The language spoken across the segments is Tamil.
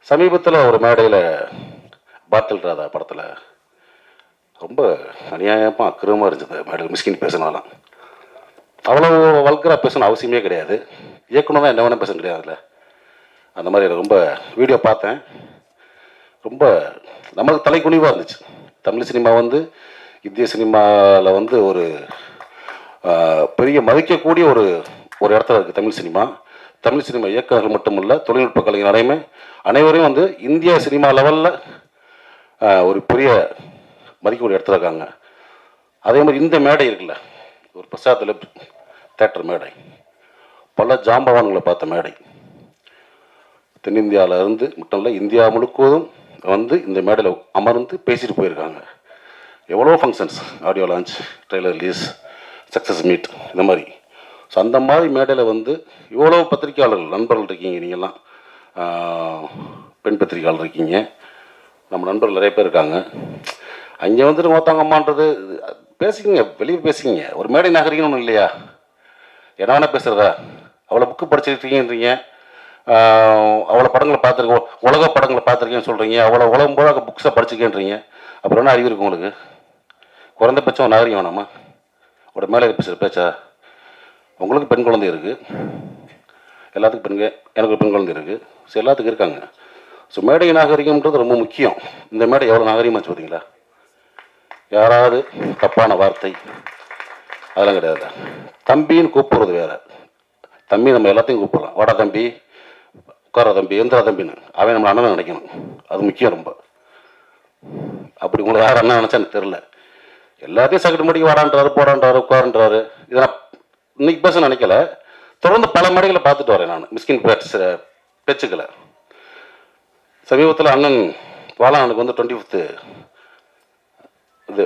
சமீபத்தில் ஒரு மேடையில் பாட்டில் ராதா படத்தில் ரொம்ப அநியாயமாக அக்கிரமாக இருந்துச்சு. மேடையில் மிஸ்கின் பேசினாலாம் அவ்வளோ வல்கராக பேசணும் அவசியமே கிடையாது. இயக்குனர் என்ன வேணால் பேச கிடையாதுல்ல. அந்த மாதிரி ரொம்ப வீடியோ பார்த்தேன். ரொம்ப நம்மளுக்கு தலைக்குனிவாக இருந்துச்சு. தமிழ் சினிமா வந்து இந்திய சினிமாவில் வந்து ஒரு பெரிய மதிக்கக்கூடிய ஒரு ஒரு இடத்துல இருக்குது தமிழ் சினிமா. தமிழ் சினிமா இயக்குநர்கள் மட்டுமல்ல, தொழில்நுட்ப கலைஞர் அனைவரையும் வந்து இந்திய சினிமா லெவலில் ஒரு பெரிய மதிக்கக்கூடிய இடத்துல இருக்காங்க. அதே மாதிரி இந்த மேடை இருக்குல்ல, ஒரு பிரசாத்தில் தேட்டர் மேடை, பல ஜாம்பவான்களை பார்த்த மேடை. தென்னிந்தியாவில் இருந்து மட்டும் இல்லை, இந்தியா முழுவதும் வந்து இந்த மேடையில் அமர்ந்து பேசிட்டு போயிருக்காங்க. எவ்வளோ functions, audio launch, trailer release, success meet, இந்த மாதிரி. ஸோ அந்த மாதிரி மேடையில் வந்து இவ்வளோ பத்திரிக்கையாளர்கள் நண்பர்கள் இருக்கீங்க. நீங்கள்லாம் பெண் பத்திரிக்கையாளர் இருக்கீங்க, நம்ம நண்பர்கள் நிறைய பேர் இருக்காங்க. அங்கே வந்துட்டு மொத்தங்கம்மான்றது பேசிக்கிங்க, வெளியே பேசிக்கிங்க. ஒரு மேடை நகரிங்கன்னு ஒன்றும் இல்லையா? என்ன வேணால் பேசுகிறதா? அவ்வளோ புக்கு படிச்சிருக்கீங்கன்றீங்க, அவ்வளோ படங்களை பார்த்துருக்கோம், உலக படங்களை பார்த்துருக்கேன்னு சொல்கிறீங்க, அவ்வளோ உலகம் போல புக்ஸை படிச்சிருக்கேன்றீங்க. அப்புறம் என்ன அறிவு இருக்கு உங்களுக்கு? குறைந்தபட்சம் நகரியம் வேணாமா? ஒரு மேலே பேசுகிற பேச்சா? உங்களுக்கு பெண் குழந்தை இருக்குது, எல்லாத்துக்கும் பெண்கள், எனக்கு பெண் குழந்தை இருக்குது, ஸோ எல்லாத்துக்கும் இருக்காங்க. ஸோ மேடை நாகரிகம்ன்றது ரொம்ப முக்கியம். இந்த மேடை எவ்வளோ நாகரிகமாச்சு பார்த்தீங்களா? யாராவது தப்பான வார்த்தை அதெல்லாம் கிடையாது. தம்பின்னு கூப்பிடுறது வேறு. தம்பி நம்ம எல்லாத்தையும் கூப்பிடலாம். வாடா தம்பி, உட்கார தம்பி, எந்திரா தம்பின்னு. அவன் நம்ம அண்ணன் நினைக்கணும், அது முக்கியம் ரொம்ப. அப்படி உங்களை யார் அண்ணன் நினச்சா எனக்கு தெரில. எல்லாத்தையும் சக்கட்டு மடிக்கு வாடான்றாரு, போடான்றாரு, உட்காருன்றாரு. இதை நான் இன்னைக்கு பேச நினைக்கல, தொடர்ந்து பல மேடைகளை பார்த்துட்டு வரேன் நான் மிஸ்கின் பேச்சுக்களை. சமீபத்தில் அண்ணன் பாலானுக்கு வந்து 25th இது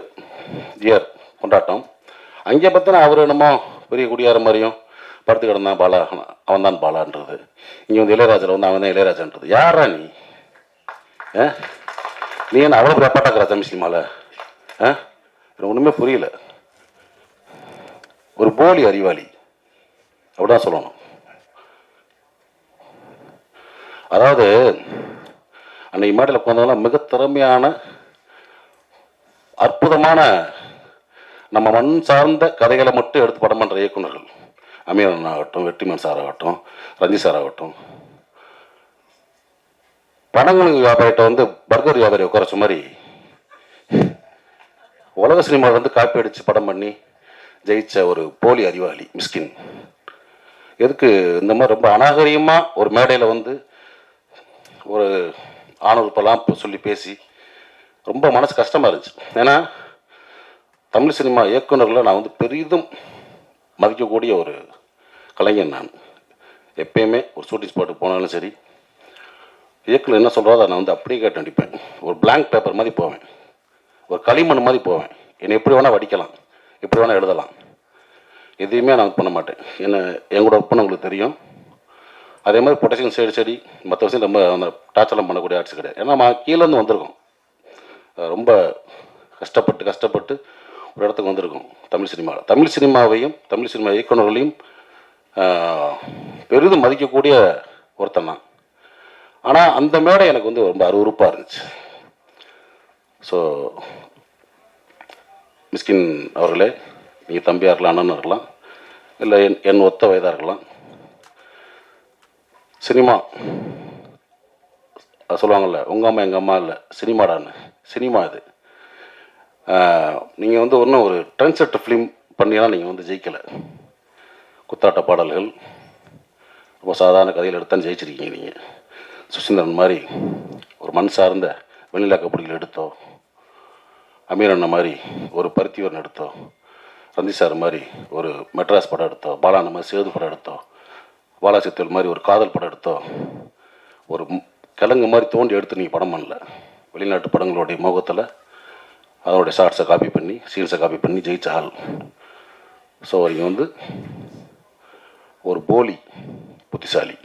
இயர் கொண்டாட்டம். அங்கே பார்த்தா அவர் என்னமோ பெரிய குடியார மாதிரியும் படுத்து கிடந்தான் பாலா, அவன் தான் பாலான்றது. இங்கே வந்து இளையராஜில் வந்து அவன் தான் இளையராஜான்றது. யாரா நீ? நீ என்ன அவ்வளோ பெரிய அப்பாட்டாக்குறா தமிழ் சினிமாவில்? எனக்கு ஒன்றுமே புரியல. ஒரு போலி அறிவாளி அப்படிதான் சொல்லணும். அதாவது அன்னைக்கு மேடையில் உட்காந்தவங்களாம் மிக திறமையான அற்புதமான நம்ம மண் சார்ந்த கதைகளை மட்டும் எடுத்து படம் பண்ணுற இயக்குநர்கள். அமீரன் ஆகட்டும், வெற்றிமன் சார் ஆகட்டும், ரஞ்சித் சார் ஆகட்டும். படங்களுக்கு வியாபாரிகிட்ட வந்து பர்கர் வியாபாரி உட்காரச்ச மாதிரி உலக சினிமாவில் வந்து காப்பி அடித்து படம் பண்ணி ஜெயிச்ச ஒரு போலி அறிவாளி மிஸ்கின். எதுக்கு இந்த மாதிரி ரொம்ப அநாகரிகமாக ஒரு மேடையில் வந்து ஒரு ஆணுறுப்பெல்லாம் சொல்லி பேசி ரொம்ப மனசு கஷ்டமாக இருந்துச்சு. ஏன்னா தமிழ் சினிமா இயக்குநர்களை நான் வந்து பெரிதும் மதிக்கக்கூடிய ஒரு கலைஞன். நான் எப்பயுமே ஒரு ஷூட்டிங் ஸ்பாட்டுக்கு போனாலும் சரி, இயக்குனர் என்ன சொல்கிறதோ நான் வந்து அப்படியே கேட்டு நடிப்பேன். ஒரு பிளாங்க் பேப்பர் மாதிரி போவேன், ஒரு களிமண் மாதிரி போவேன். என்னை எப்படி வேணால் வடிக்கலாம், எப்படி வேணால் எழுதலாம், எதையுமே நான் பண்ண மாட்டேன். என்ன எங்களோட ஒர்க் பண்ண உங்களுக்கு தெரியும். அதே மாதிரி பொட்டேஷன் சைடு மற்ற விஷயம் ரொம்ப அந்த டார்ச்சர்லாம் பண்ணக்கூடிய ஆர்ட்ஸ் கிடையாது. ஏன்னா நம்ம கீழேருந்து வந்திருக்கோம், ரொம்ப கஷ்டப்பட்டு ஒரு இடத்துக்கு வந்திருக்கோம். தமிழ் சினிமாவையும் தமிழ் சினிமா இயக்குநர்களையும் பெரிதும் மதிக்கக்கூடிய ஒருத்தன் தான். ஆனால் அந்த மேடை எனக்கு வந்து ரொம்ப அருவருப்பாக இருந்துச்சு. ஸோ மிஸ்கின் அவர்களே, நீங்கள் தம்பியாக இருக்கலாம், அண்ணன் இருக்கலாம், இல்லை என் ஒத்த வயதாக இருக்கலாம். சினிமா சொல்லுவாங்கள்ல, உங்கள் அம்மா எங்கள் அம்மா இல்லை சினிமாடான்னு. சினிமா இது. நீங்கள் வந்து ஒன்றும் ஒரு ட்ரெண்ட் செட் ஃபிலிம் பண்ணியெல்லாம் நீங்கள் வந்து ஜெயிக்கலை. குத்தாட்ட பாடல்கள், ரொம்ப சாதாரண கதையில் எடுத்தான்னு ஜெயிச்சிருக்கீங்க நீங்கள். சுசீந்திரன் மாதிரி ஒரு மண் சார்ந்த வெண்ணிலா கபடிகள் எடுத்தோ, அமீரண்ண மாதிரி ஒரு பருத்திவரன் எடுத்தோ, ரஞ்சித் சார் மாதிரி ஒரு மெட்ராஸ் படம் எடுத்தோ, பாலான மாதிரி சேது படம் எடுத்தோ, பாலாசித்தல் மாதிரி ஒரு காதல் படம் எடுத்தோ, ஒரு கிழங்கு மாதிரி தோண்டி எடுத்து நீங்கள் படம் பண்ணல. வெளிநாட்டு படங்களுடைய முகத்தில் அதனுடைய ஷார்ட்ஸை காப்பி பண்ணி, சீன்ஸை காப்பி பண்ணி ஜெயிச்ச ஆள். ஸோ நீங்கள் வந்து ஒரு போலி புத்திசாலி.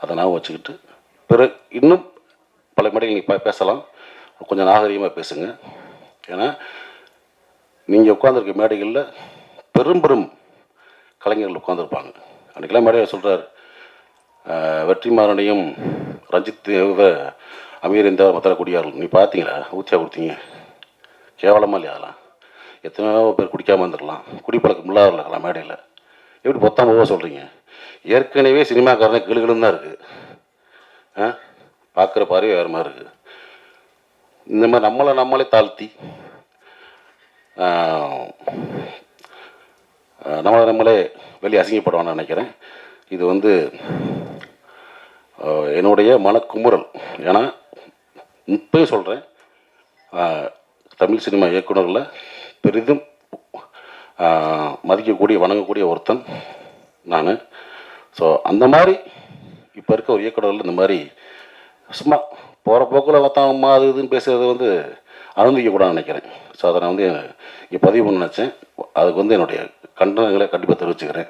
அதை நான் வச்சுக்கிட்டு பிறகு இன்னும் பல மேடைகள் நீங்கள் பேசலாம், கொஞ்சம் நாகரிகமாக பேசுங்க. ஏன்னா நீங்கள் உட்காந்துருக்க மேடைகளில் பெரும் கலைஞர்கள் உட்காந்துருப்பாங்க. அன்றைக்கெல்லாம் மேடையில் சொல்கிறார், வெற்றிமாறனையும் ரஞ்சித் அமீர் இந்த மற்ற குடியார்கள் நீ பார்த்தீங்களா? ஊற்றியா கொடுத்தீங்க? கேவலமாக இல்லையா? அதெல்லாம் எத்தனையோ பேர் குடிக்காமல் இருந்துடலாம், குடிப்பழக்கம் இல்லாத இருக்கலாம் மேடையில். எப்படி பொத்தாம போக சொல்கிறீங்க? ஏற்கனவே சினிமாக்காரனே கிளுகிளுன்னு தான் இருக்குது. பார்க்குற பார்வை வேறு மாதிரி இருக்குது. இந்த மாதிரி நம்மளே தாழ்த்தி நம்மளே வெளியே அசிங்கப்படுவான்னு நினைக்கிறேன். இது வந்து என்னுடைய மனக்குமுறல். ஏன்னா இப்போயும் சொல்கிறேன், தமிழ் சினிமா இயக்குநரில் பெரிதும் மதிக்கக்கூடிய வணங்கக்கூடிய ஒருத்தன் நான். ஸோ அந்த மாதிரி இப்போ இருக்க ஒரு இயக்குநர்கள் இந்த மாதிரி சும்மா போகிற போக்கில் மற்றம்மா அது இதுன்னு பேசுகிறது வந்து அனுமதிக்கக்கூடாதுன்னு நினைக்கிறேன். ஸோ அதை நான் வந்து இங்கே பதிவு பண்ண நினச்சேன். அதுக்கு வந்து என்னுடைய கண்டனங்களை கண்டிப்பாக தெரிவிச்சுக்கிறேன்.